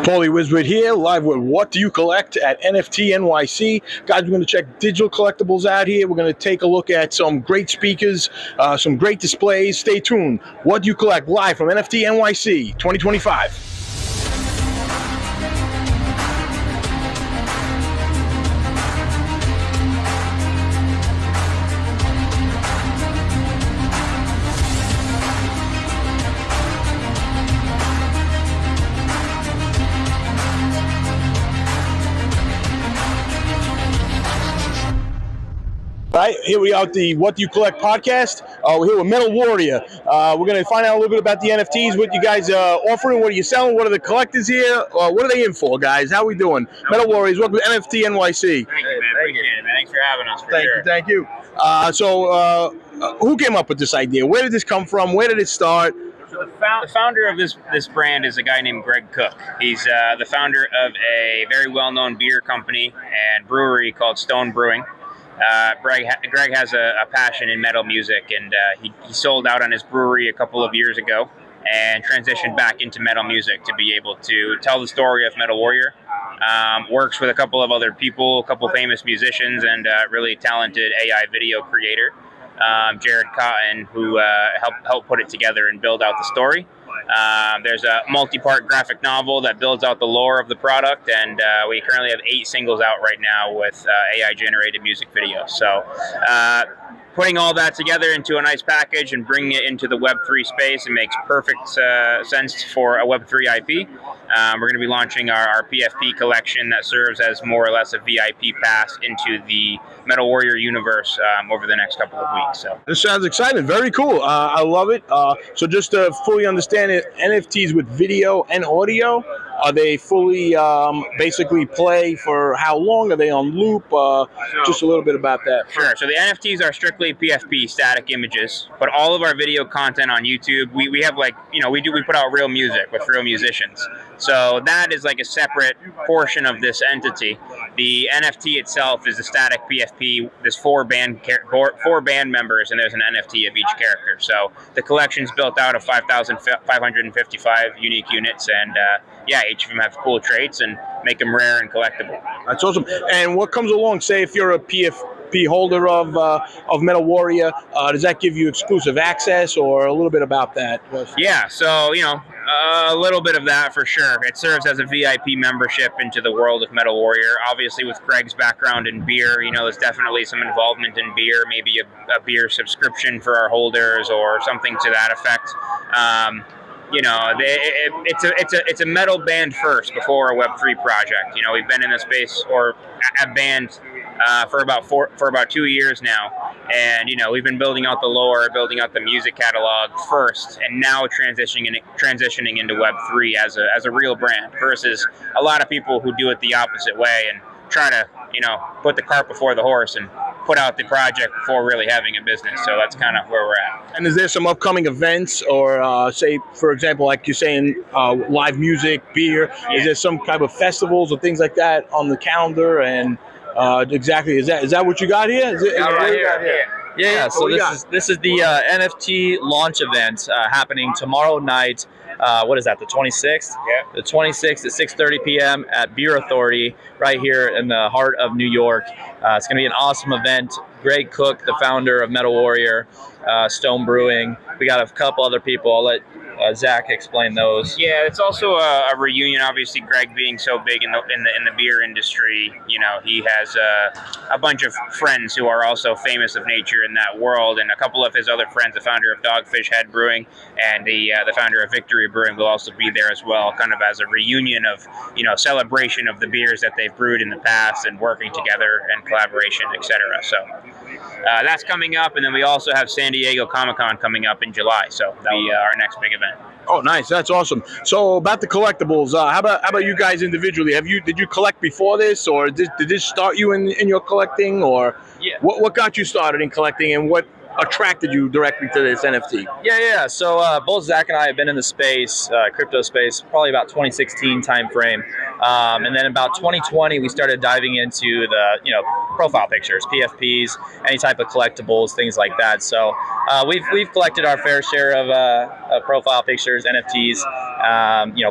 Paulie Wiswood here, live with What Do You Collect at NFT NYC. Guys, we're going to check digital collectibles out here. We're going to take a look at some great speakers, some great displays. Stay tuned. What Do You Collect live from NFT NYC 2025. Right, here we are at the What Do You Collect podcast. We're here with Metal Warrior. We're going to find out a little bit about the NFTs, what you guys are offering, what are you selling, what are the collectors here, what are they in for, guys? How are we doing? Metal Warriors, welcome to NFT NYC. Thank you, man. Appreciate it, man. Thanks for having us. Thank you. So, who came up with this idea? Where did this come from? Where did it start? So the founder of this brand is a guy named Greg Cook. He's the founder of a very well-known beer company and brewery called Stone Brewing. Greg has a passion in metal music, and he sold out on his brewery a couple of years ago and transitioned back into metal music to be able to tell the story of Metal Warrior. Works with a couple of other people, a couple famous musicians, and really talented AI video creator, Jared Cotton, who helped put it together and build out the story. There's a multi-part graphic novel that builds out the lore of the product, and we currently have 8 singles out right now with AI-generated music videos. So putting all that together into a nice package and bringing it into the Web3 space, it makes perfect sense for a Web3 IP. We're going to be launching our PFP collection that serves as more or less a VIP pass into the Metal Warrior universe over the next couple of weeks. So this sounds exciting. Very cool. I love it. So just to fully understand it, NFTs with video and audio, are they fully basically play for how long? Are they on loop? Just a little bit about that. Sure. So the NFTs are strictly PFP, static images, but all of our video content on YouTube, we have we put out real music with real musicians. So that is like a separate portion of this entity. The NFT itself is a static PFP. There's 4 band members, and there's an NFT of each character. So the collection's built out of 5,555 unique units, and each of them have cool traits and make them rare and collectible. That's awesome. And what comes along, say if you're a PFP holder of Metal Warrior, does that give you exclusive access, or a little bit about that? Yeah, so a little bit of that for sure. It serves as a VIP membership into the world of Metal Warrior. Obviously, with Greg's background in beer, there's definitely some involvement in beer, maybe a beer subscription for our holders or something to that effect. It's a metal band first before a Web3 project. We've been in the space or a band for about 2 years now, and we've been building out the lore, building out the music catalog first, and now transitioning into Web3 as a real brand versus a lot of people who do it the opposite way and try to put the cart before the horse and put out the project before really having a business. So that's kind of where we're at. And is there some upcoming events, or say, for example, like you're saying, live music, beer? Yeah. Is there some kind of festivals or things like that on the calendar? And exactly, is that what you got here? Right here. Yeah. So this is the NFT launch event happening tomorrow night. What is that, the 26th? Yeah. The 26th at 6:30 p.m. at Beer Authority right here in the heart of New York. It's going to be an awesome event. Greg Cook, the founder of Metal Warrior, Stone Brewing. We got a couple other people. I'll let Zach explain those. Yeah, it's also a reunion. Obviously, Greg being so big in the beer industry, he has a bunch of friends who are also famous of nature in that world, and a couple of his other friends, the founder of Dogfish Head Brewing and the founder of Victory Brewing, will also be there as well, kind of as a reunion of celebration of the beers that they've brewed in the past and working together and collaboration, etc. So that's coming up, and then we also have San Diego Comic-Con coming up in July, so that'll be our next big event. Oh, nice! That's awesome. So about the collectibles, how about you guys individually? Did you collect before this, or did this start you in your collecting, or what got you started in collecting, and what attracted you directly to this NFT? Yeah. So both Zach and I have been in the space, crypto space, probably about 2016 timeframe, and then about 2020 we started diving into the profile pictures, PFPs, any type of collectibles, things like that. So we've collected our fair share of profile pictures, NFTs,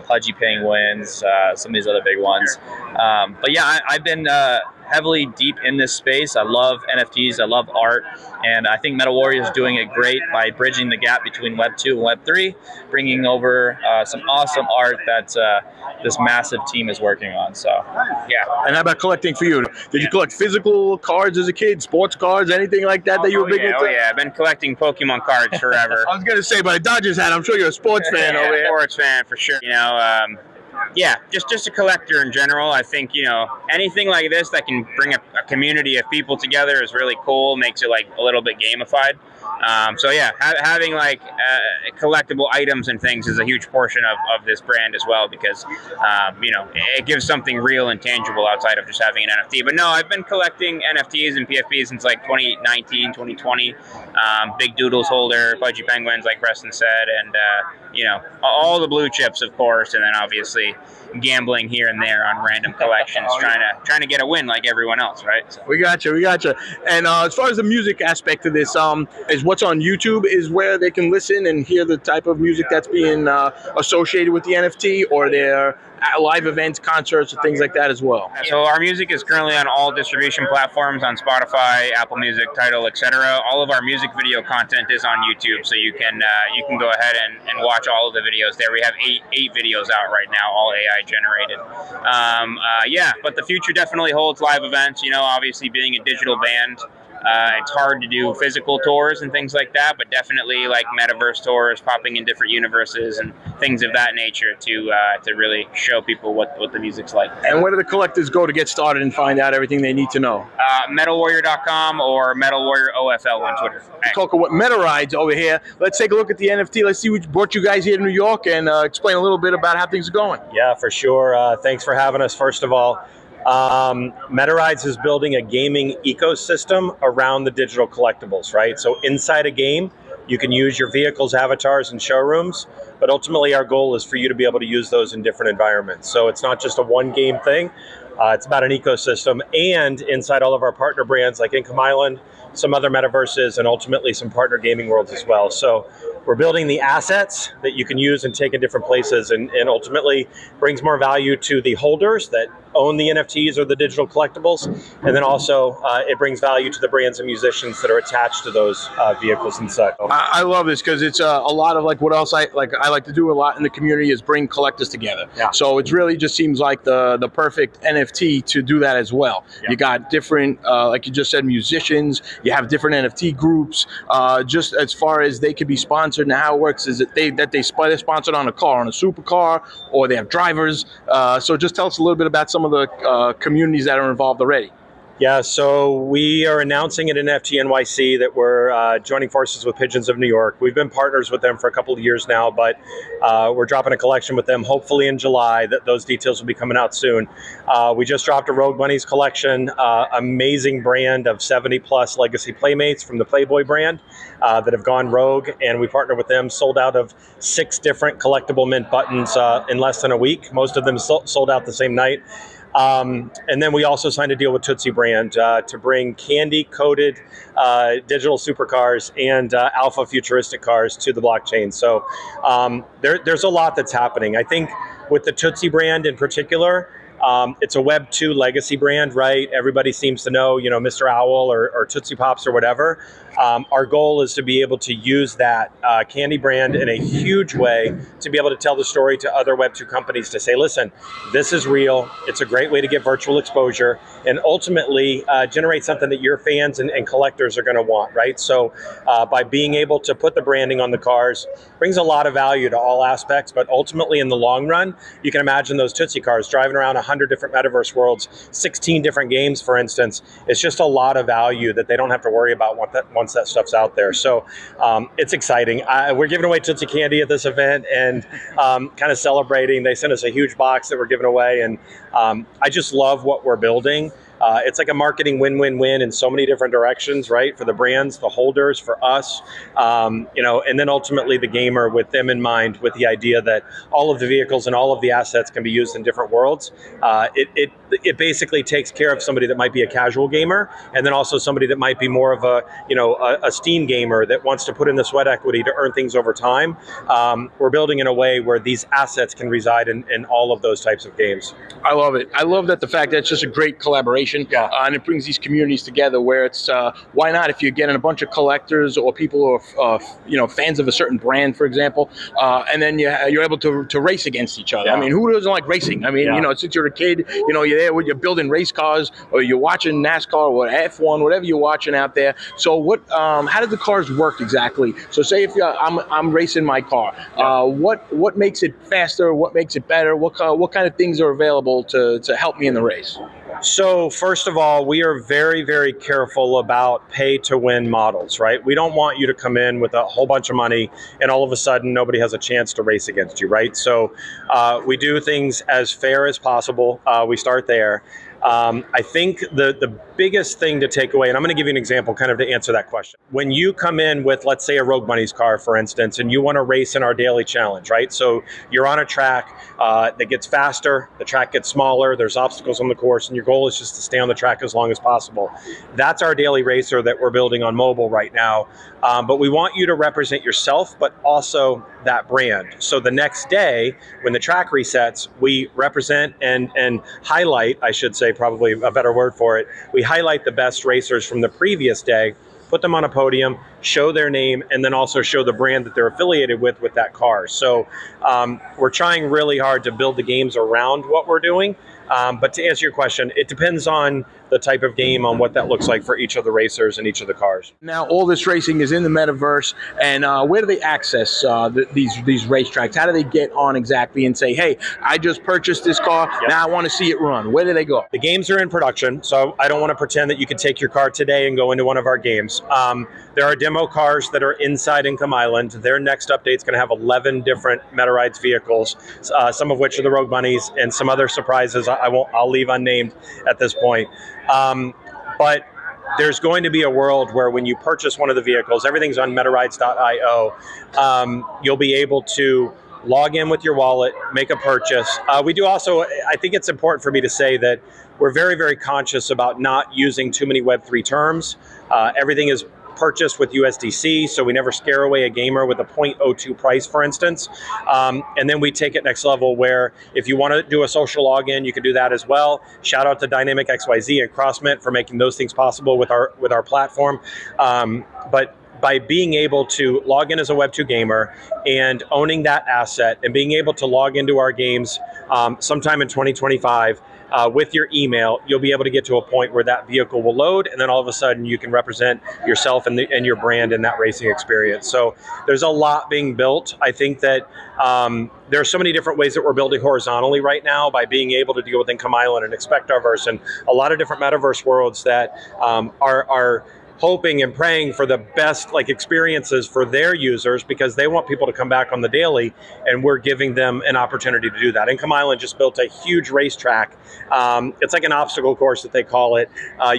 pudgy penguins, some of these other big ones. But yeah, I've been heavily deep in this space. I love NFTs. I love art. And I think Metal Warrior is doing it great by bridging the gap between Web 2 and Web 3, bringing over some awesome art that this massive team is working on. So, yeah. And how about collecting for you? Did you collect physical cards as a kid, sports cards, anything like that you were big into? Oh, yeah. I've been collecting Pokemon cards forever. I was going to say, by Dodgers hat, I'm sure you're a sports fan over here. Sports fan, for sure. Yeah, just a collector in general. I think, anything like this that can bring a community of people together is really cool, makes it like a little bit gamified. So yeah, having like collectible items and things is a huge portion of this brand as well, because it gives something real and tangible outside of just having an NFT. But no, I've been collecting NFTs and PFPs since like 2019, 2020. Big Doodles holder, Pudgy Penguins, like Preston said, and all the blue chips, of course, and then obviously gambling here and there on random collections, trying to get a win like everyone else, right? So. We got you. And as far as the music aspect of this, is what's on YouTube is where they can listen and hear the type of music that's being associated with the NFT, or their live events, concerts, and things like that as well. So our music is currently on all distribution platforms, on Spotify, Apple Music, Tidal, etc. All of our music video content is on YouTube, so you can go ahead and watch all of the videos there. We have eight videos out right now, all AI generated. But the future definitely holds live events. Obviously being a digital band, it's hard to do physical tours and things like that, but definitely like metaverse tours, popping in different universes and things of that nature to really show people what the music's like. And where do the collectors go to get started and find out everything they need to know? MetalWarrior.com or MetalWarriorOFL on Twitter. Talking what Meta rides over here. Let's take a look at the NFT. Let's see what brought you guys here to New York, and explain a little bit about how things are going. Yeah, for sure. Thanks for having us, first of all. MetaRides is building a gaming ecosystem around the digital collectibles, right? So inside a game, you can use your vehicles, avatars, and showrooms, but ultimately our goal is for you to be able to use those in different environments. So it's not just a one game thing, it's about an ecosystem, and inside all of our partner brands like Income Island, some other metaverses, and ultimately some partner gaming worlds as well. So we're building the assets that you can use and take in different places, and ultimately brings more value to the holders that own the NFTs or the digital collectibles. And then also it brings value to the brands and musicians that are attached to those vehicles and such. I love this because it's a lot of like what else I like to do a lot in the community is bring collectors together. Yeah. So it really just seems like the perfect NFT to do that as well. Yeah. You got different, like you just said, musicians. You have different NFT groups. Just as far as they could be sponsored, and how it works is that they're sponsored on a car, on a supercar, or they have drivers. So just tell us a little bit about some of the communities that are involved already. Yeah, so we are announcing at NFT NYC that we're joining forces with Pigeons of New York. We've been partners with them for a couple of years now, but we're dropping a collection with them hopefully in July. Those details will be coming out soon. We just dropped a Rogue Bunnies collection, amazing brand of 70 plus legacy Playmates from the Playboy brand that have gone rogue, and we partnered with them, sold out of 6 different collectible mint buttons in less than a week. Most of them sold out the same night. And then we also signed a deal with Tootsie Brand to bring candy-coated digital supercars and alpha futuristic cars to the blockchain. So there's a lot that's happening. I think with the Tootsie Brand in particular, it's a Web 2 legacy brand, right? Everybody seems to know, Mr. Owl or Tootsie Pops or whatever. Our goal is to be able to use that candy brand in a huge way to be able to tell the story to other Web 2 companies to say, listen, this is real. It's a great way to get virtual exposure and ultimately generate something that your fans and collectors are going to want, right? So by being able to put the branding on the cars brings a lot of value to all aspects, but ultimately in the long run, you can imagine those Tootsie cars driving around 100 different metaverse worlds, 16 different games, for instance. It's just a lot of value that they don't have to worry about once that stuff's out there. So it's exciting. We're giving away Tootsie Candy at this event and kind of celebrating. They sent us a huge box that we're giving away, and I just love what we're building. It's like a marketing win-win-win in so many different directions, right? For the brands, the holders, for us, and then ultimately the gamer, with them in mind, with the idea that all of the vehicles and all of the assets can be used in different worlds. It basically takes care of somebody that might be a casual gamer, and then also somebody that might be more of a Steam gamer that wants to put in the sweat equity to earn things over time. We're building in a way where these assets can reside in all of those types of games. I love it. I love that the fact that it's just a great collaboration, and it brings these communities together. Where it's why not, if you're getting a bunch of collectors or people who are fans of a certain brand, for example, and then you're able to race against each other. I mean, who doesn't like racing? I mean, since you're a kid, you're there with you're building race cars, or you're watching NASCAR or F1, whatever you're watching out there. So how do the cars work exactly? So say if I'm racing my car, what makes it faster? What makes it better? What kind of things are available to help me in the race? So first of all, we are very, very careful about pay-to-win models, right? We don't want you to come in with a whole bunch of money and all of a sudden nobody has a chance to race against you, right? So we do things as fair as possible. We start there. I think the biggest thing to take away, and I'm going to give you an example kind of to answer that question. When you come in with, let's say, a Rogue Bunnies car, for instance, and you want to race in our daily challenge, right? So you're on a track that gets faster, the track gets smaller, there's obstacles on the course, and your goal is just to stay on the track as long as possible. That's our daily racer that we're building on mobile right now. But we want you to represent yourself, but also that brand. So the next day, when the track resets, we represent and highlight, I should say, probably a better word for it, we highlight the best racers from the previous day, put them on a podium, show their name, and then also show the brand that they're affiliated with that car. So we're trying really hard to build the games around what we're doing. But to answer your question, it depends on the type of game, on what that looks like for each of the racers and each of the cars. Now, all this racing is in the metaverse, and where do they access these racetracks? How do they get on exactly and say, hey, I just purchased this car, now I want to see it run? Where do they go? The games are in production, so I don't want to pretend that you can take your car today and go into one of our games. There are demo cars that are inside Income Island. Their next update is going to have 11 different MetaRides vehicles, some of which are the Rogue Bunnies, and some other surprises I'll leave unnamed at this point. But there's going to be a world where when you purchase one of the vehicles, everything's on MetaRides.io. You'll be able to log in with your wallet, make a purchase. We do also, I think it's important for me to say that we're very, very conscious about not using too many Web3 terms. Everything is purchased with USDC, so we never scare away a gamer with a 0.02 price, for instance. And then we take it next level where if you want to do a social login, you can do that as well. Shout out to Dynamic XYZ and CrossMint for making those things possible with our platform. But by being able to log in as a Web2 gamer and owning that asset and being able to log into our games sometime in 2025, with your email, you'll be able to get to a point where that vehicle will load, and then all of a sudden you can represent yourself and your brand in that racing experience. So there's a lot being built. I think that there are so many different ways that we're building horizontally right now by being able to deal with Income Island and Expectarverse and a lot of different metaverse worlds that are hoping and praying for the best experiences for their users, because they want people to come back on the daily, and we're giving them an opportunity to do that. Income Island just built a huge racetrack. It's like an obstacle course that they call it,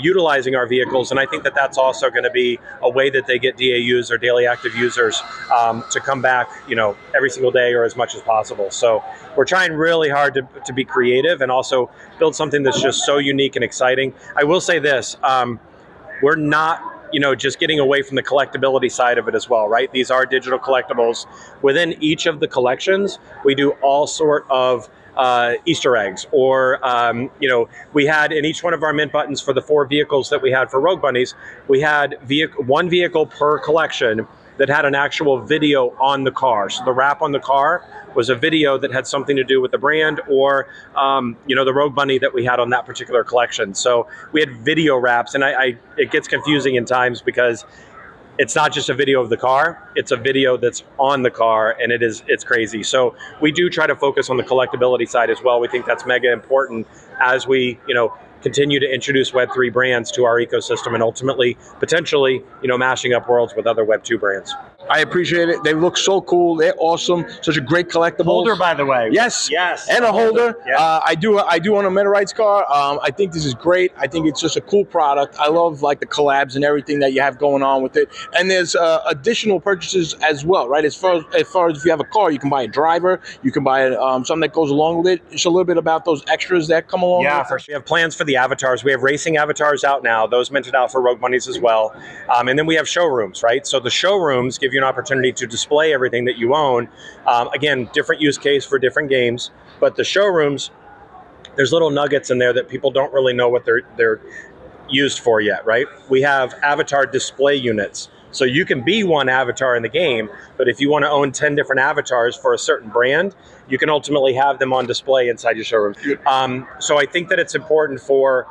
utilizing our vehicles, and I think that that's also going to be a way that they get DAUs or daily active users to come back, every single day or as much as possible. So we're trying really hard to be creative and also build something that's just so unique and exciting. I will say this. We're not, just getting away from the collectability side of it as well, right? These are digital collectibles. Within each of the collections, we do all sort of Easter eggs, or we had in each one of our mint buttons for the 4 vehicles that we had for Rogue Bunnies, we had one vehicle per collection that had an actual video on the car. So the wrap on the car was a video that had something to do with the brand or, the Rogue Bunny that we had on that particular collection. So we had video wraps, and it gets confusing in times because it's not just a video of the car, it's a video that's on the car, and it's crazy. So we do try to focus on the collectability side as well. We think that's mega important as we, continue to introduce Web3 brands to our ecosystem and ultimately, potentially, mashing up worlds with other Web2 brands. I appreciate it. They look so cool. They're awesome. Such a great collectible. Holder, by the way. Yes. Yes. And a holder. Yeah. I do own a Meteorites car. I think this is great. I think it's just a cool product. I love like the collabs and everything that you have going on with it. And there's additional purchases as well, right? As far as if you have a car, you can buy a driver. You can buy something that goes along with it. Just a little bit about those extras that come along. Yeah, with for sure. We have plans for the avatars. We have racing avatars out now. Those minted out for Rogue Monies as well. And then we have showrooms, right? So the showrooms give you an opportunity to display everything that you own. Again, different use case for different games, but the showrooms, there's little nuggets in there that people don't really know what they're used for yet, right? We have avatar display units. So you can be one avatar in the game, but if you want to own 10 different avatars for a certain brand, you can ultimately have them on display inside your showroom. So I think that it's important for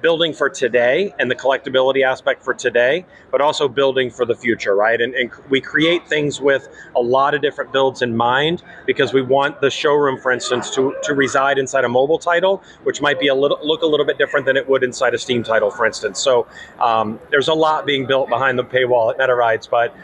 building for today and the collectability aspect for today, but also building for the future, right? And we create things with a lot of different builds in mind because we want the showroom, for instance, to reside inside a mobile title, which might be look a little bit different than it would inside a Steam title, for instance. So there's a lot being built behind the paywall at MetaRides, but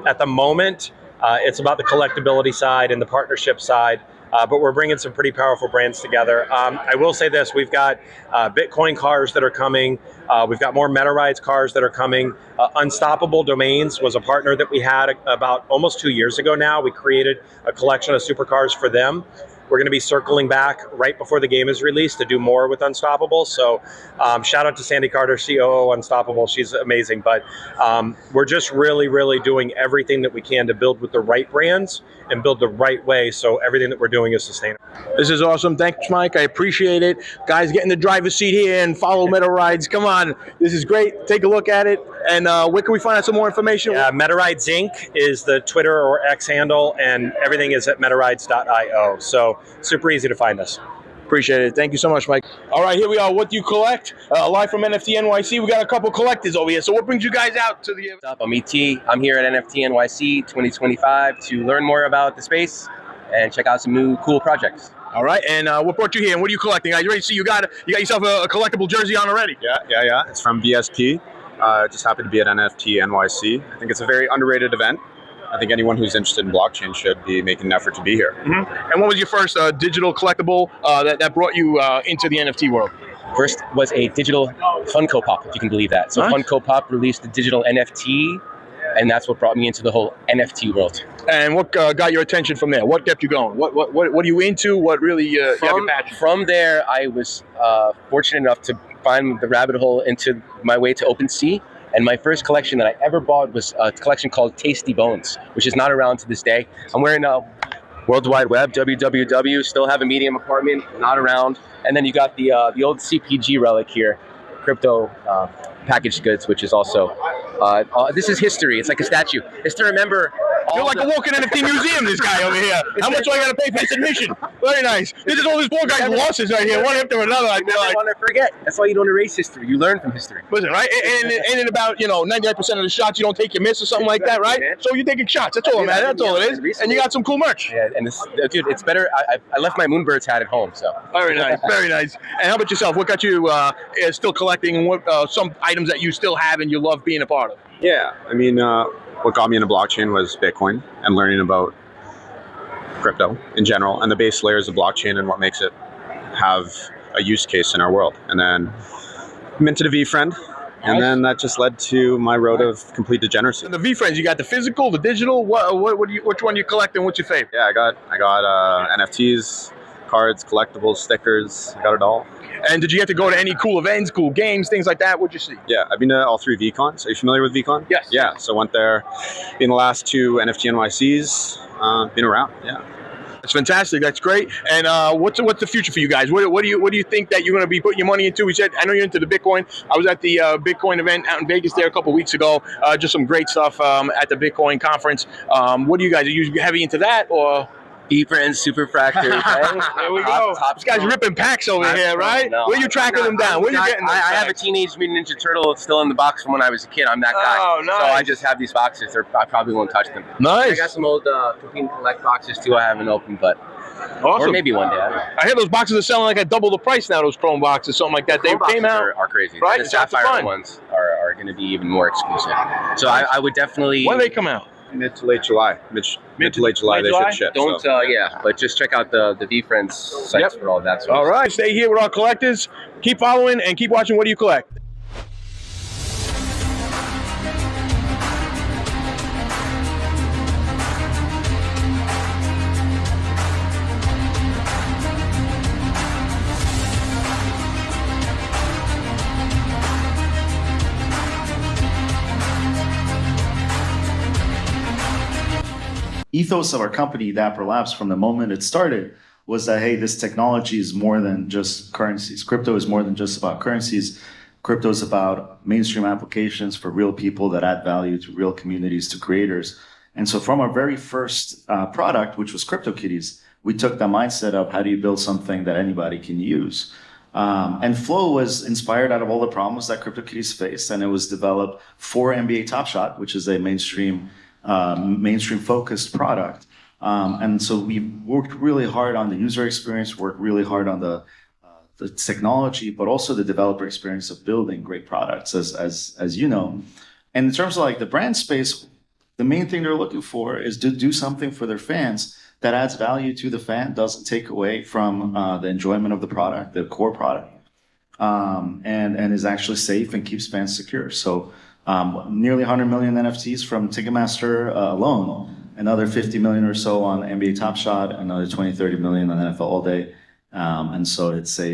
at the moment, it's about the collectability side and the partnership side. But we're bringing some pretty powerful brands together. I will say this, we've got Bitcoin cars that are coming. We've got more MetaRides cars that are coming. Unstoppable Domains was a partner that we had about almost 2 years ago now. We created a collection of supercars for them. We're going to be circling back right before the game is released to do more with Unstoppable. So shout out to Sandy Carter, COO Unstoppable. She's amazing. But we're just really, really doing everything that we can to build with the right brands and build the right way so everything that we're doing is sustainable. This is awesome. Thanks, Mike. I appreciate it. Guys, get in the driver's seat here and follow MetaRides. Come on. This is great. Take a look at it. And where can we find out some more information? MetaRides Inc. is the Twitter or X handle, and everything is at metarides.io. So super easy to find us. Appreciate it. Thank you so much, Mike. All right, here we are. What do you collect? Live from NFT NYC. We got a couple collectors over here. So what brings you guys out to the event? What's up? I'm ET. I'm here at NFT NYC 2025 to learn more about the space and check out some new cool projects. All right, and what brought you here, and what are you collecting? I already see you got yourself a collectible jersey on already. Yeah. It's from BSP. Just happy to be at NFT NYC. I think it's a very underrated event. I think anyone who's interested in blockchain should be making an effort to be here. Mm-hmm. And what was your first digital collectible that brought you into the NFT world? First was a digital Funko Pop, if you can believe that. So Funko Pop released the digital NFT, and that's what brought me into the whole NFT world. And what got your attention from there? What kept you going? What are you into? What really got your passion? From there, I was fortunate enough to find the rabbit hole into my way to OpenSea. And my first collection that I ever bought was a collection called Tasty Bones, which is not around to this day. I'm wearing a World Wide Web, www, still have a medium apartment, not around. And then you got the old CPG relic here, crypto packaged goods, which is also, this is history. It's like a statue. It's to remember You're like a walking NFT museum, this guy over here. How much do I got to pay for this admission? Very nice. This is all these poor guys' losses right here, one after another. I feel like. You want to forget. That's why you don't erase history. You learn from history. Listen, right? And in about 99% of the shots, you don't take your miss or something like that, right? So you're taking shots. That's all, man. That's all it is. And you got some cool merch. Yeah, and this, dude, it's better. I left my Moonbirds hat at home, so. Very nice, very nice. And how about yourself? What got you still collecting, and what some items that you still have and you love being a part of? Yeah, I mean, what got me into blockchain was Bitcoin and learning about crypto in general and the base layers of blockchain and what makes it have a use case in our world. And then minted a V-Friend, and then that just led to my road of complete degeneracy. And the V-Friends, you got the physical, the digital. Which one do you collect and what's your favorite? Yeah, I got NFTs, cards, collectibles, stickers. I got it all. And did you get to go to any cool events, cool games, things like that? What'd you see? Yeah, I've been to all 3 VCons. Are you familiar with VCon? Yes. Yeah, so went there in the last 2 NFT NYCs. Been around, yeah. That's fantastic. That's great. And what's the future for you guys? What do you think that you're going to be putting your money into? We said, I know you're into the Bitcoin. I was at the Bitcoin event out in Vegas there a couple weeks ago. Just some great stuff at the Bitcoin conference. What do you guys? Are you heavy into that or? V-Friends, super fractors. There we go. This guy's ripping packs over here, right? No, where are you tracking them down? Where are you getting them? I have a Teenage Mutant Ninja Turtle still in the box from when I was a kid. I'm that guy. Oh, nice. So I just have these boxes. I probably won't touch them. Nice. I got some old Compete and Collect boxes too I haven't opened, but Awesome. Or maybe one day. I hear those boxes are selling like at double the price now. Those chrome boxes, something like that. They came out. Are crazy. Right? The It's lots of sapphire fun. ones are going to be even more exclusive. So I would definitely. When do they come out? Mid to late July. Mid to late July, they should ship. Don't so. but just check out the VFriends sites for all that. All right, stay here with our collectors. Keep following and keep watching What Do You Collect? Ethos of our company, Dapper Labs, from the moment it started was that, hey, this technology is more than just currencies. Crypto is more than just about currencies. Crypto is about mainstream applications for real people that add value to real communities, to creators. And so from our very first product, which was CryptoKitties, we took the mindset of how do you build something that anybody can use? And Flow was inspired out of all the problems that CryptoKitties faced, and it was developed for NBA Top Shot, which is a mainstream focused product. And so we worked really hard on the user experience, worked really hard on the technology, but also the developer experience of building great products, as you know. And in terms of like the brand space, the main thing they're looking for is to do something for their fans that adds value to the fan, doesn't take away from the enjoyment of the product, the core product, and is actually safe and keeps fans secure. So nearly 100 million NFTs from Ticketmaster alone, another 50 million or so on NBA Top Shot, another 20, 30 million on NFL All Day. And so the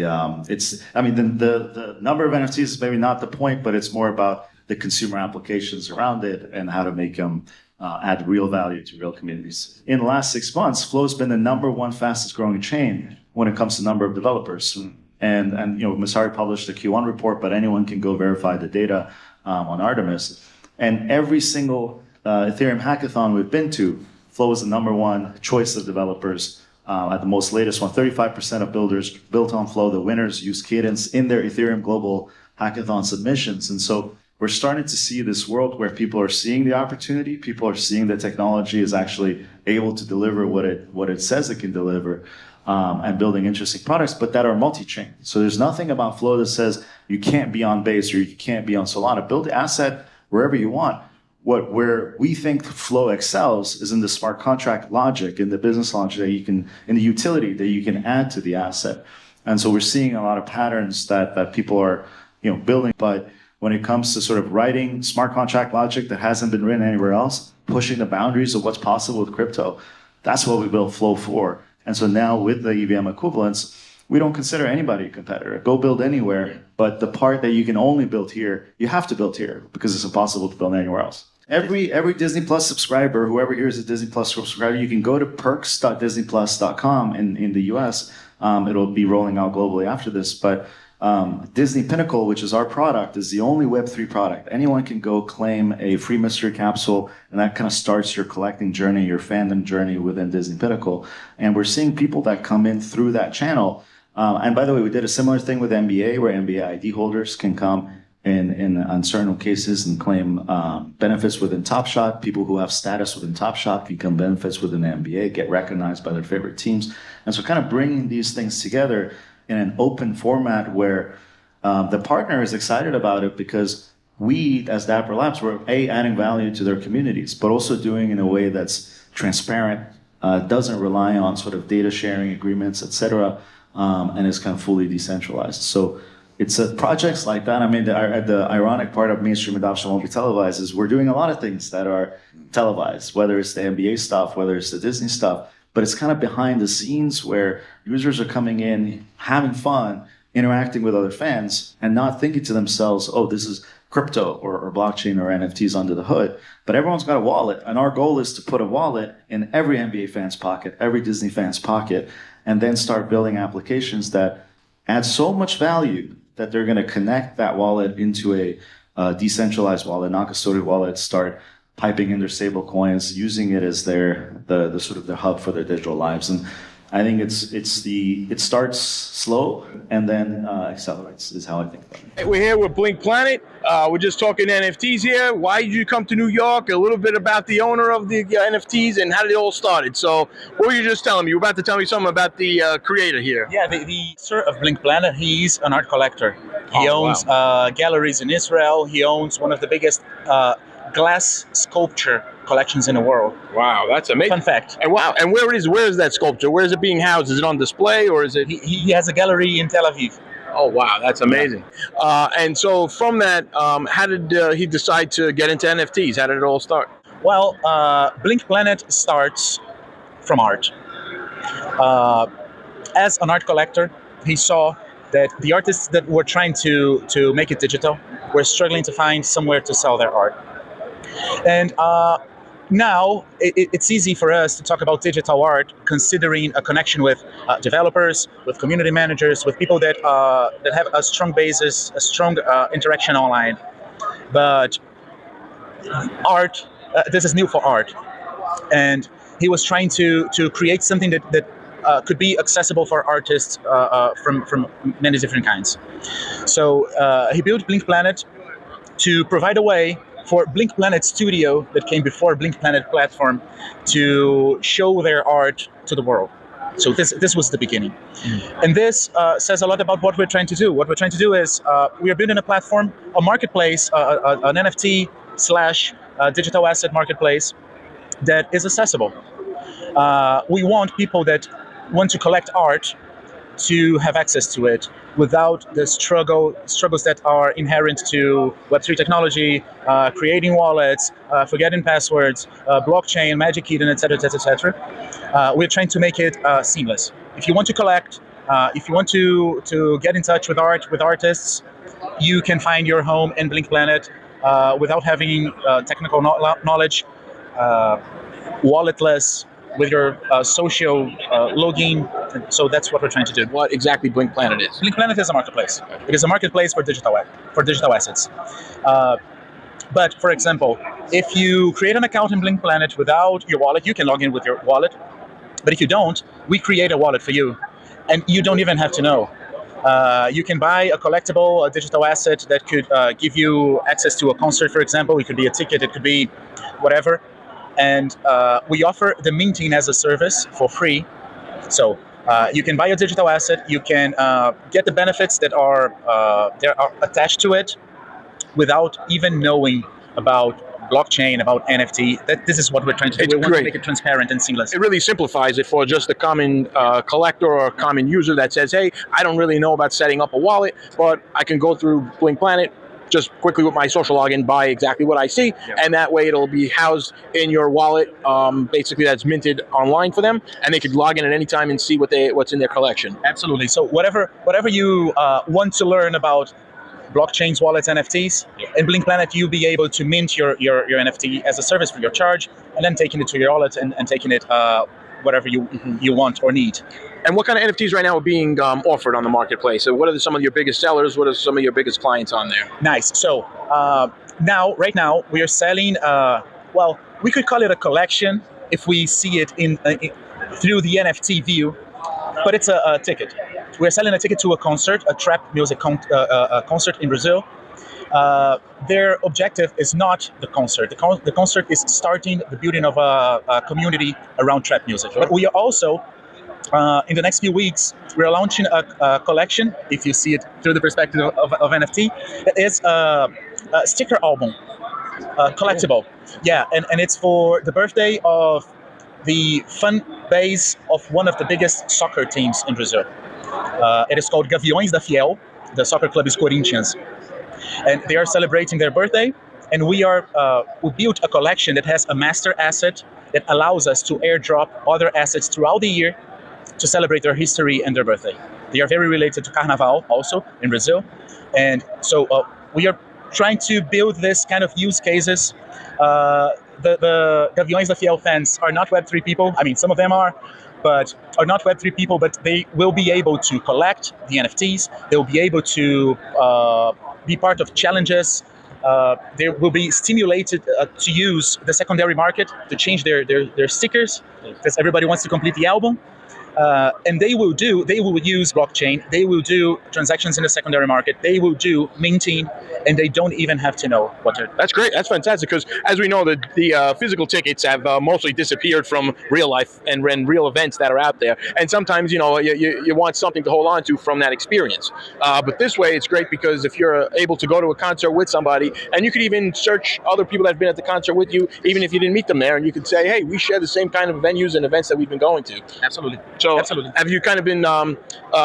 number of NFTs is maybe not the point, but it's more about the consumer applications around it and how to make them add real value to real communities. In the last 6 months, Flow's been the #1 fastest growing chain when it comes to number of developers. And Masari published the Q1 report, but anyone can go verify the data on Artemis. And every single Ethereum hackathon we've been to, Flow is the #1 choice of developers. At the most latest one, 35% of builders built on Flow. The winners use Cadence in their Ethereum Global Hackathon submissions. And so we're starting to see this world where people are seeing the opportunity, people are seeing the technology is actually able to deliver what it says it can deliver, and building interesting products, but that are multi-chain. So there's nothing about Flow that says you can't be on Base or you can't be on Solana. Build the asset wherever you want. Where we think Flow excels is in the smart contract logic, in the business logic that you can, in the utility that you can add to the asset. And so we're seeing a lot of patterns that people are building, but when it comes to sort of writing smart contract logic that hasn't been written anywhere else, pushing the boundaries of what's possible with crypto, that's what we built Flow for. And so now with the EVM equivalents, we don't consider anybody a competitor. Go build anywhere, but the part that you can only build here, you have to build here because it's impossible to build anywhere else. Every Disney Plus subscriber, whoever here is a Disney Plus subscriber, you can go to perks.disneyplus.com in the US. It'll be rolling out globally after this, but Disney Pinnacle, which is our product, is the only Web3 product. Anyone can go claim a free mystery capsule, and that kind of starts your collecting journey, your fandom journey within Disney Pinnacle. And we're seeing people that come in through that channel. And by the way, we did a similar thing with NBA, where NBA ID holders can come in certain cases and claim benefits within Top Shot. People who have status within Top Shot can come benefits within the NBA, get recognized by their favorite teams. And so kind of bringing these things together in an open format where the partner is excited about it because we, as Dapper Labs, we're adding value to their communities, but also doing it in a way that's transparent, doesn't rely on sort of data sharing agreements, et cetera, and is kind of fully decentralized. So it's projects like that. I mean, the ironic part of mainstream adoption won't be televised is we're doing a lot of things that are televised, whether it's the NBA stuff, whether it's the Disney stuff, but it's kind of behind the scenes where users are coming in, having fun, interacting with other fans, and not thinking to themselves, oh, this is crypto or blockchain or NFTs under the hood. But everyone's got a wallet, and our goal is to put a wallet in every NBA fan's pocket, every Disney fan's pocket, and then start building applications that add so much value that they're going to connect that wallet into a decentralized wallet, non-custodial wallet, start piping in their stable coins, using it as the sort of the hub for their digital lives. And I think it starts slow and then accelerates is how I think about it. Hey, we're here with Blink Planet. We're just talking NFTs here. Why did you come to New York? A little bit about the owner of the NFTs and how did it all started. So what were you just telling me? You were about to tell me something about the creator here. Yeah, the sir of Blink Planet, he's an art collector. He Oh, owns galleries in Israel. He owns one of the biggest glass sculpture collections in the world. Wow, that's amazing. Fun fact. And wow, and where is that sculpture? Where is it being housed? Is it on display or is it? He has a gallery in Tel Aviv. Oh wow, that's amazing. And so from that, how did he decide to get into NFTs? How did it all start? Well, Blink Planet starts from art. As an art collector, he saw that the artists that were trying to make it digital were struggling to find somewhere to sell their art. And now it's easy for us to talk about digital art, considering a connection with developers, with community managers, with people that have a strong basis, a strong interaction online. But art, this is new for art, and he was trying to create something that could be accessible for artists from many different kinds. So he built Blink Planet to provide a way for Blink Planet Studio, that came before Blink Planet platform, to show their art to the world. So this was the beginning. And this says a lot about what we're trying to do. What we're trying to do is we are building a platform, a marketplace, an NFT / digital asset marketplace that is accessible. We want people that want to collect art to have access to it without the struggles that are inherent to Web3 technology, creating wallets, forgetting passwords, blockchain, magic key, and et cetera, et cetera, et cetera. We're trying to make it seamless. If you want to collect, if you want to get in touch with artists, you can find your home in Blink Planet without having technical knowledge, walletless, with your social login. So that's what we're trying to do. What exactly Blink Planet is? Blink Planet is a marketplace. It is a marketplace for digital assets. But for example, if you create an account in Blink Planet without your wallet, you can log in with your wallet. But if you don't, we create a wallet for you, and you don't even have to know. You can buy a collectible, a digital asset that could give you access to a concert, for example. It could be a ticket, it could be whatever. And we offer the minting as a service for free. So you can buy a digital asset, you can get the benefits that are attached to it without even knowing about blockchain, about NFT. This is what we're trying to do. It's we want great. to make it transparent and seamless. It really simplifies it for just a common collector or a common user that says, hey, I don't really know about setting up a wallet, but I can go through Blink Planet just quickly with my social login, buy exactly what I see, and that way it'll be housed in your wallet, basically that's minted online for them, and they could log in at any time and see what's in their collection. Absolutely. So whatever you want to learn about blockchains, wallets, NFTs, in Blink Planet you'll be able to mint your NFT as a service for your charge, and then taking it to your wallet and taking it whatever you want or need. And what kind of NFTs right now are being offered on the marketplace? So what are some of your biggest sellers? What are some of your biggest clients on there? Nice. So right now, we are selling, well, we could call it a collection if we see it through the NFT view, but it's a ticket. We're selling a ticket to a concert, a trap music concert in Brazil. Their objective is not the concert. The concert is starting the building of a community around trap music. But we are also, in the next few weeks, we're launching a collection, if you see it through the perspective of NFT, that is a sticker album, collectible. Yeah, and it's for the birthday of the fan base of one of the biggest soccer teams in Brazil. It is called Gaviões da Fiel. The soccer club is Corinthians. And they are celebrating their birthday, and we built a collection that has a master asset that allows us to airdrop other assets throughout the year to celebrate their history and their birthday. They are very related to Carnaval also in Brazil. And so we are trying to build this kind of use cases. The Gaviões da Fiel fans are not Web3 people. I mean, some of them are not Web3 people, but they will be able to collect the NFTs. They will be able to be part of challenges. They will be stimulated to use the secondary market to change their stickers, because everybody wants to complete the album. And they will use blockchain, they will do transactions in the secondary market, they will do minting, and they don't even have to know what they're doing. That's great. That's fantastic because, as we know, the physical tickets have mostly disappeared from real life and real events that are out there. And sometimes, you want something to hold on to from that experience. But this way, it's great because if you're able to go to a concert with somebody, and you could even search other people that have been at the concert with you, even if you didn't meet them there, and you could say, hey, we share the same kind of venues and events that we've been going to. Absolutely. So Absolutely. have you kind of been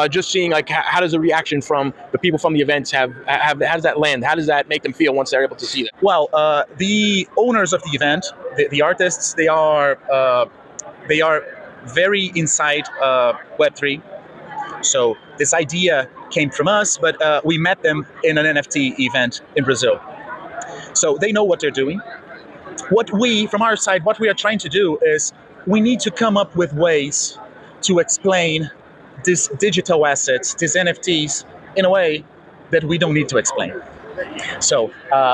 just seeing, like, how does the reaction from the people from the events how does that land? How does that make them feel once they're able to see that? Well, the owners of the event, the artists, they are very inside Web3. So this idea came from us, but we met them in an NFT event in Brazil. So they know what they're doing. From our side, what we are trying to do is we need to come up with ways to explain these digital assets, these NFTs, in a way that we don't need to explain. So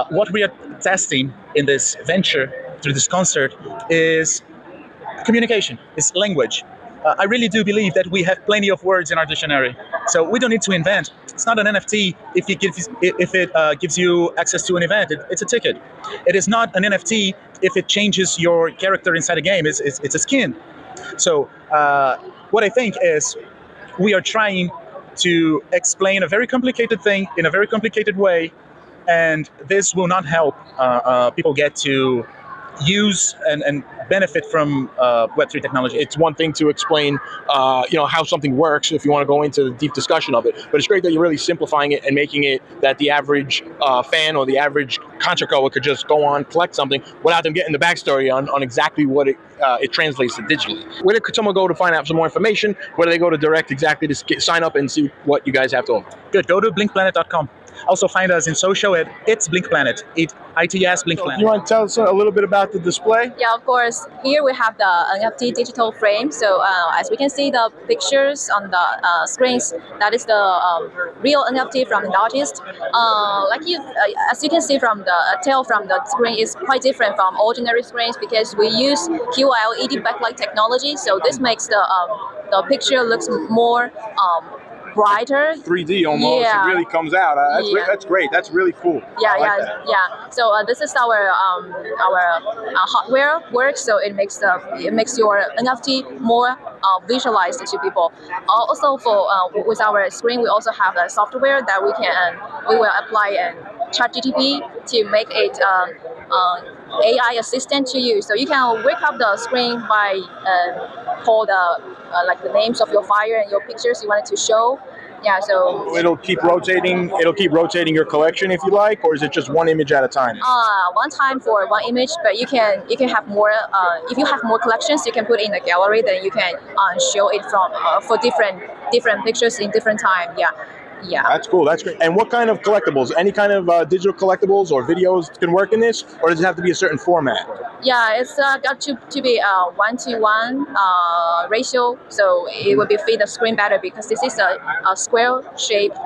what we are testing in this venture through this concert is communication, is language. I really do believe that we have plenty of words in our dictionary, so we don't need to invent. It's not an NFT if it gives you access to an event. It's a ticket. It is not an NFT if it changes your character inside a game. It's a skin. So what I think is we are trying to explain a very complicated thing in a very complicated way, and this will not help people get to use and benefit from Web3 technology. It's one thing to explain, how something works if you want to go into the deep discussion of it. But it's great that you're really simplifying it and making it that the average fan or the average concert goer could just go on, collect something without them getting the backstory on exactly what it translates to digitally. Where could someone go to find out some more information? Where do they go to direct exactly to sign up and see what you guys have to offer? Good. Go to blinkplanet.com. Also find us in social at It's Blink Planet. ITS Blink Planet. You want to tell us a little bit about the display? Yeah, of course. Here we have the NFT digital frame. So as we can see the pictures on the screens, that is the real NFT from the artist. As you can see from the tail from the screen, is quite different from ordinary screens because we use QLED backlight technology. So this makes the picture looks more brighter. 3D almost. Yeah. It really comes out. That's great. That's really cool. Yeah. So this is our hardware work. So it makes your NFT more visualized to people. Also with our screen, we also have a software that we will apply and ChatGPT to make it AI assistant to you. So you can wake up the screen by call the names of your fire and your pictures you wanted to show. Yeah, so it'll keep rotating. It'll keep rotating your collection if you like, or is it just one image at a time? One time for one image, but you can have more. If you have more collections, you can put it in the gallery. Then you can show it from for different pictures in different time. Yeah. That's cool. That's great. And what kind of collectibles? Any kind of digital collectibles or videos can work in this, or does it have to be a certain format? Yeah, it's got to be a 1:1 ratio, so it will fit the screen better because this is a square shaped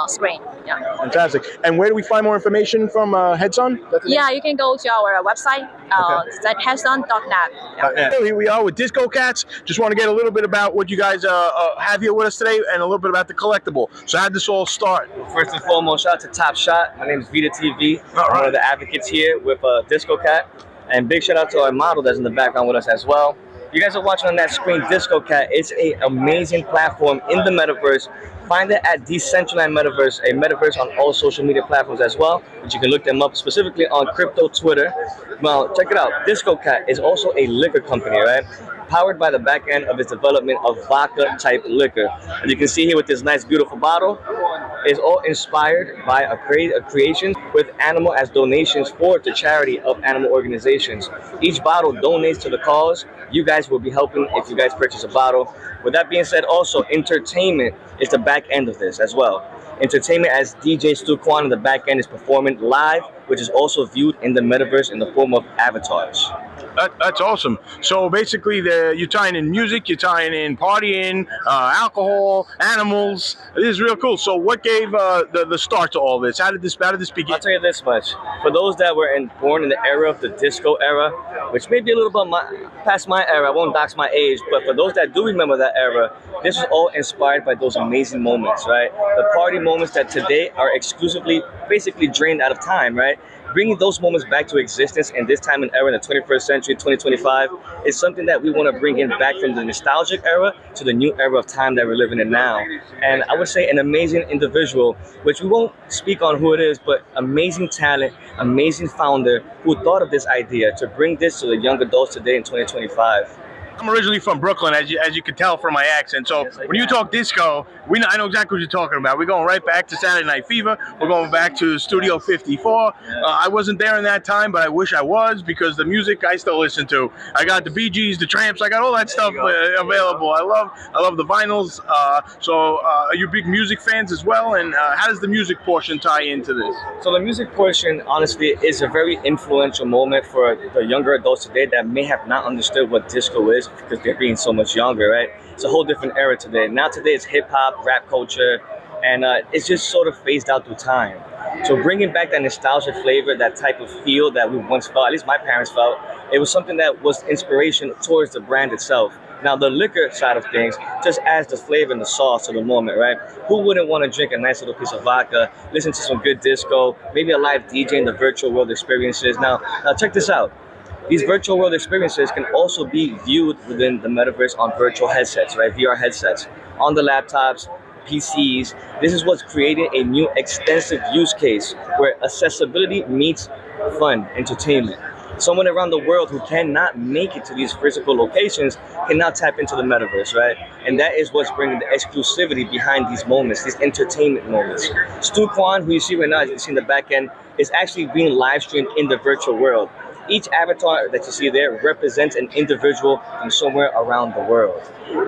screen. Yeah. Fantastic. And where do we find more information from Headson? Yeah, you can go to our website, headson.net. Yeah. Here we are with Disco Cats. Just want to get a little bit about what you guys have here with us today, and a little bit about the collectible. So how did this all start? First and foremost, shout out to Top Shot. My name is Vita TV. I'm one of the advocates here with Disco Cat. And big shout out to our model that's in the background with us as well. You guys are watching on that screen, Disco Cat. It's an amazing platform in the metaverse. Find it at Decentraland Metaverse, a metaverse on all social media platforms as well, but you can look them up specifically on crypto Twitter. Well, check it out. Disco Cat is also a liquor company, right? Powered by the back end of its development of vodka type liquor. As you can see here with this nice beautiful bottle, it's all inspired by a creation with animal as donations for the charity of animal organizations. Each bottle donates to the cause. You guys will be helping if you guys purchase a bottle. With that being said, also entertainment is the back end of this as well. Entertainment as DJ Stu Kwan in the back end is performing live, which is also viewed in the metaverse in the form of avatars. That's awesome. So basically, you're tying in music, you're tying in partying, alcohol, animals. This is real cool. So what gave the start to all this? How did this begin? I'll tell you this much. For those that were born in the era of the disco era, which may be a little bit past my era, I won't dox my age, but for those that do remember that era, this was all inspired by those amazing moments, right? The party moments that today are exclusively, basically drained out of time, right? Bringing those moments back to existence in this time and era in the 21st century, 2025, is something that we want to bring in back from the nostalgic era to the new era of time that we're living in now. And I would say an amazing individual, which we won't speak on who it is, but amazing talent, amazing founder who thought of this idea to bring this to the young adults today in 2025. I'm originally from Brooklyn, as you can tell from my accent. So when you talk disco, I know exactly what you're talking about. We're going right back to Saturday Night Fever. We're going back to Studio 54. I wasn't there in that time, but I wish I was, because the music I still listen to. I got the Bee Gees, the Tramps. I got all that stuff available. I love the vinyls. So are you big music fans as well? And how does the music portion tie into this? So the music portion, honestly, is a very influential moment for the younger adults today that may have not understood what disco is, because they're being so much younger, right? It's a whole different era today. Now today it's hip hop, rap culture, and it's just sort of phased out through time. So bringing back that nostalgia flavor, that type of feel that we once felt, at least my parents felt, it was something that was inspiration towards the brand itself. Now the liquor side of things just adds the flavor and the sauce to the moment, right? Who wouldn't want to drink a nice little piece of vodka, listen to some good disco, maybe a live DJ in the virtual world experiences. Now check this out. These virtual world experiences can also be viewed within the metaverse on virtual headsets, right? VR headsets, on the laptops, PCs. This is what's creating a new extensive use case where accessibility meets fun, entertainment. Someone around the world who cannot make it to these physical locations can now tap into the metaverse, right? And that is what's bringing the exclusivity behind these moments, these entertainment moments. Stu Kwan, who you see right now, as you see in the back end, is actually being live streamed in the virtual world. Each avatar that you see there represents an individual from somewhere around the world.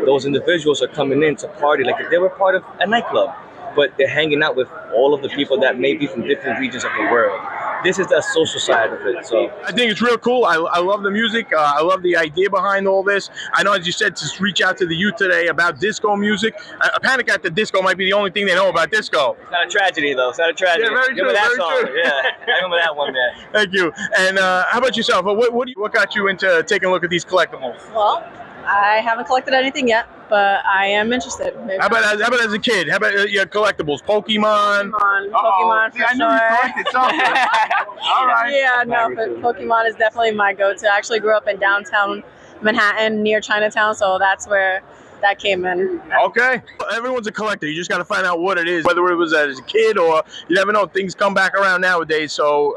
Those individuals are coming in to party like if they were part of a nightclub, but they're hanging out with all of the people that may be from different regions of the world. This is the social side of it. So I think it's real cool. I love the music. I love the idea behind all this. I know, as you said, to reach out to the youth today about disco music. Panic at the Disco might be the only thing they know about disco. It's not a tragedy, though. It's not a tragedy. Yeah, very remember true, that very song? true. Yeah, I remember that one, man. Thank you. And how about yourself? What got you into taking a look at these collectibles? Well, I haven't collected anything yet, but I am interested. Maybe How about as a kid? How about your collectibles? Pokemon? Pokemon for See, I knew sure. you collected something. All right. Yeah, no, but Pokemon is definitely my go-to. I actually grew up in downtown Manhattan near Chinatown, so that's where that came in. Okay. Everyone's a collector. You just got to find out what it is, whether it was as a kid or you never know. Things come back around nowadays. So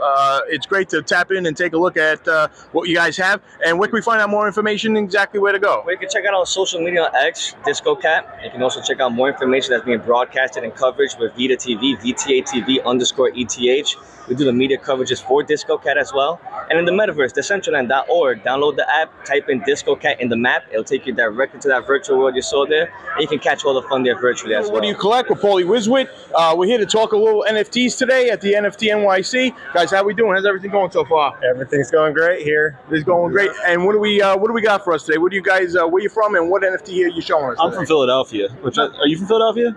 it's great to tap in and take a look at what you guys have. And where can we find out more information, exactly where to go? Well, you can check out on social media on X, DiscoCat. You can also check out more information that's being broadcasted in coverage with Vita TV, VTATV_ETH. We do the media coverages for DiscoCat as well. And in the metaverse, decentraland.org, download the app, type in DiscoCat in the map. It'll take you directly to that virtual world you saw there. And you can catch all the fun there virtually as well. What do you collect? With Paulie Wiswit. We're here to talk a little NFTs today at the NFT NYC. Guys, how we doing? How's everything going so far? Everything's going great here. It's going great. And what do we got for us today? What do you guys? Where you from? And what NFT here you showing us? I'm from Philadelphia. Are you from Philadelphia?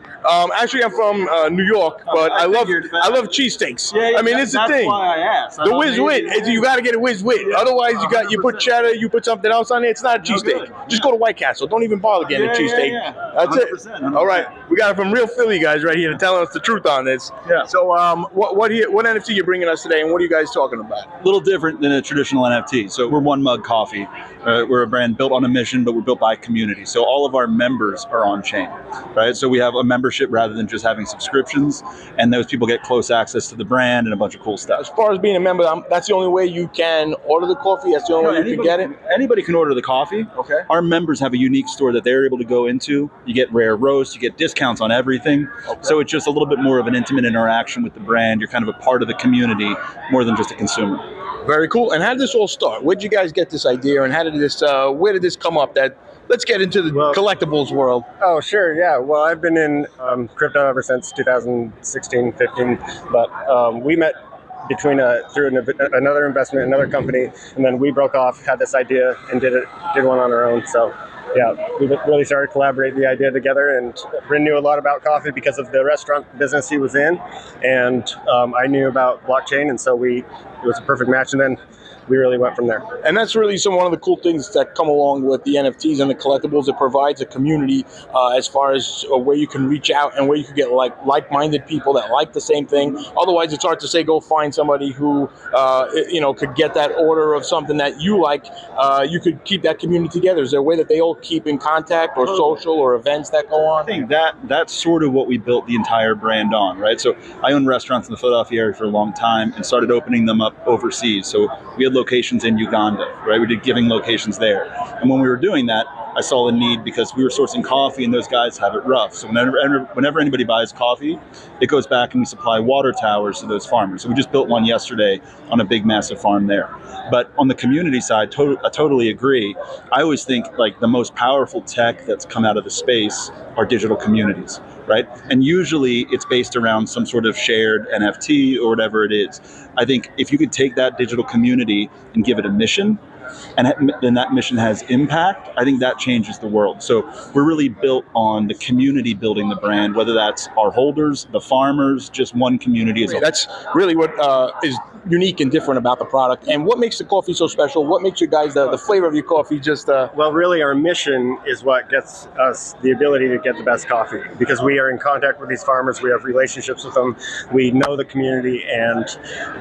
Actually, I'm from New York, but I love cheesesteaks. Yeah, I mean, it's the thing. That's why I asked. The Whiz Wit, you got to get a Whiz Wit. Yeah, Otherwise, you put cheddar, you put something else on it. It's not a cheesesteak. Just go to White Castle. Don't even bother getting a cheesesteak. That's 100%. it. All right, we got it from real Philly guys right here to tell us the truth on this. Yeah. So, what NFT you bringing us today, and what are you guys talking about? A little different than a traditional NFT. So we're One Mug Coffee. We're a brand built on a mission, but we're built by community. So all of our members are on chain, right? So we have a membership rather than just having subscriptions, and those people get close access to the brand and a bunch of cool stuff. As far as being a member, that's the only way you can order the coffee. That's the only way you can get it. Anybody can order the coffee. Okay. Our members have a unique store that they're able to go into. You get rare roast, you get discounts on everything. Okay. So it's just a little bit more of an intimate interaction with the brand. You're kind of a part of the community more than just a consumer. Very cool. And how did this all start? Where did you guys get this idea, and how did this? Where did this come up? Let's get into the collectibles world. Oh, sure, yeah. Well, I've been in crypto ever since 2016, 15, but we met between through another investment, another company, and then we broke off, had this idea, and did one on our own. So yeah, we really started collaborating the idea together, and Bryn knew a lot about coffee because of the restaurant business he was in, and I knew about blockchain, and so it was a perfect match, and then we really went from there. And that's really one of the cool things that come along with the NFTs and the collectibles. It provides a community as far as where you can reach out and where you can get like-minded people that like the same thing. Otherwise, it's hard to say go find somebody who could get that order of something that you like. You could keep that community together. Is there a way that they all keep in contact, or social, or events that go on? I think that's sort of what we built the entire brand on, right? So I owned restaurants in the Philadelphia area for a long time and started opening them up overseas. So we had locations in Uganda, right? We did giving locations there. And when we were doing that, I saw the need because we were sourcing coffee and those guys have it rough. So whenever anybody buys coffee, it goes back and we supply water towers to those farmers. So we just built one yesterday on a big, massive farm there. But on the community side, I totally agree. I always think like the most powerful tech that's come out of the space are digital communities, right? And usually it's based around some sort of shared NFT or whatever it is. I think if you could take that digital community and give it a mission, and then that mission has impact, I think that changes the world. So we're really built on the community building the brand, whether that's our holders, the farmers, just one community as well. That's really what is unique and different about the product. And what makes the coffee so special? What makes you guys, the flavor of your coffee just... Well, really our mission is what gets us the ability to get the best coffee, because we are in contact with these farmers, we have relationships with them, we know the community, and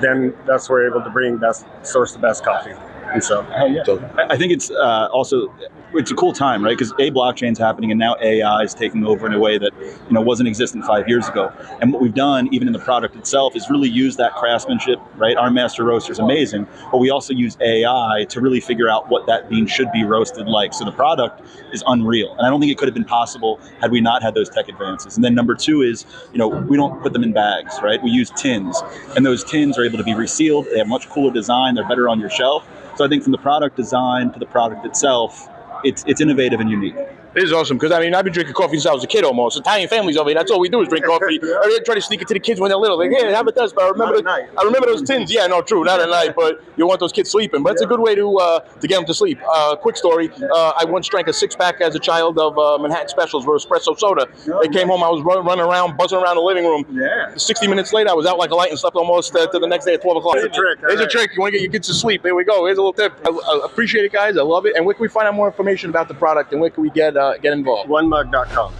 then that's where we're able to source the best coffee. And so, I think it's also it's a cool time, right? Because blockchain's happening, and now AI is taking over in a way that wasn't existent 5 years ago. And what we've done, even in the product itself, is really use that craftsmanship, right? Our master roaster is amazing, but we also use AI to really figure out what that bean should be roasted like. So the product is unreal, and I don't think it could have been possible had we not had those tech advances. And then number two is, we don't put them in bags, right? We use tins, and those tins are able to be resealed. They have much cooler design. They're better on your shelf. So I think from the product design to the product itself, it's innovative and unique. It is awesome, because I've been drinking coffee since I was a kid almost. Italian families over here, that's all we do is drink coffee. I try to sneak it to the kids when they're little. Like, hey, have a test, but I remember those tins. Yeah, no, true, not at night, but you want those kids sleeping. But it's a good way to get them to sleep. Quick story, I once drank a 6-pack as a child of Manhattan Specials with espresso soda. They came home, I was running around, buzzing around the living room. Yeah. 60 minutes later, I was out like a light and slept almost to the next day at 12 o'clock. There's a trick. There's a trick. You want to get your kids to sleep. There we go. Here's a little tip. I appreciate it, guys. I love it. And where can we find out more information about the product, and where can we get involved? OneMug.com.